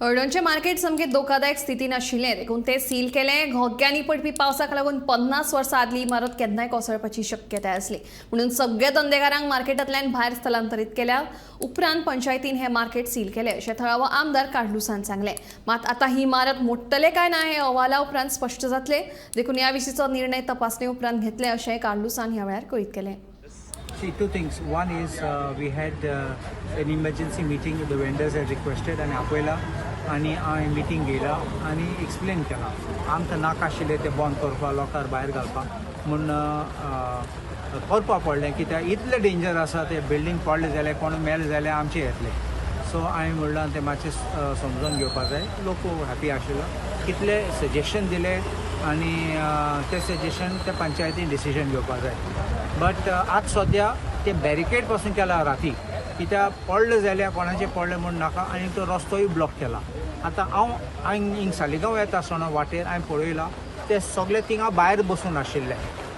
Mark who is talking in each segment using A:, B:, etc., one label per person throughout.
A: अळडोणचे market सामकें धोकादायक स्थितीन आशिल्लें देखून ते सील केलें. घोग्यांनी पडपी पावसाक लागून 50 वर्सां आदली इमारत केन्नाय कोसळपाची शक्यताय आसली म्हणून सगळे धंदेकारांक मार्केटांतल्यान भायर स्थलांतरीत केल्या. उपरांत पंचायतीन हे मार्केट सील केले अशें थळावो आमदार कार्लुसान सांगलें. मात आतां ही इमारत मोडटले काय ना हे अहवाला उपरांत स्पश्ट जातले. देखून ह्या विशींचो निर्णय तपासणे उपरांत घेतले अशें कार्लुसान ह्या वेळार कळीत केलें.
B: See, two things. One is we had an emergency meeting the vendors had requested and आपयला आणि हांवें मिटींग घेयला आनी एक्सप्लेन केला आमकां नाका आशिल्लें तें बंद करपाक लोकांक भायर घालपाक म्हूण करपा पडलें कित्याक इतलें डेंजर आसा तें बिल्डींग पडलें जाल्यार कोण मेल जाल्यार आमचें येतलें. सो हांवें म्हणलां तें मातशें समजून घेवपा जाय. लोक हॅपी आशिल्लो कितले सजेशन दिले आनी तें सजेशन त्या पंचायतीन डिसिजन घेवपा जाय. बट आज सद्या ते बॅरिकेड पासून केला राती कित्याक पडलें जाल्यार कोणाचें पडलें म्हूण नाका आनी तो रस्तोय ब्लॉक केला. आतां हांवें हिंग सालिगांव येता आसतना वाटेर हांवें पळयलां ते सगळे थिंगा भायर बसून आशिल्ले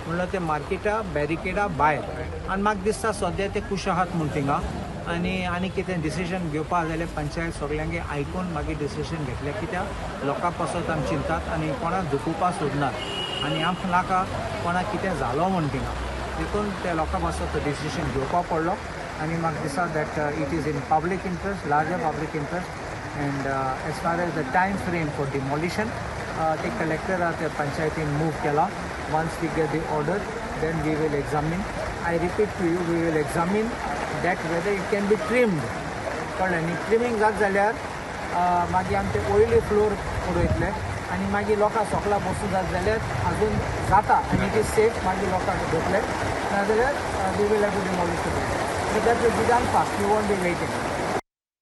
B: म्हणल्यार ते मार्केटा बॅरिकेडा भायर आनी म्हाका दिसता सद्या ते खूश आहात म्हूण थिंगा आनी कितें डिसिजन घेवपा जाल्यार पंचायत सगळ्यांगे आयकून मागीर डिसिजन घेतलें कित्याक लोकां पासत आमी चिंतात आनी कोणाक दुखोवपा सोदनात आनी आमकां नाका कोणाक कितें जालो म्हूण थिंगा देखून त्या लोकां पासत तो डिसिजन घेवपा पडलो आनी म्हाका दिसता that it is in public interest larger public interest and as far as the time frame for demolition ते कलेक्टरा त्या पंचायतीन मूव केला. Once we get the order then we will examine. I repeat to you we will examine that whether it can be trimmed कळ्ळें न्ही. Trimming जात जाल्यार मागीर आमी ते ओयली फ्लोर उडयतले आनी मागीर लोकां सकला बसूं जात जाल्यार अजून जाता आनी इट इज सेफ मागीर लोकांक घेतले नाजाल्यार we will have to demolish it. That will be done fast. We won't be waiting.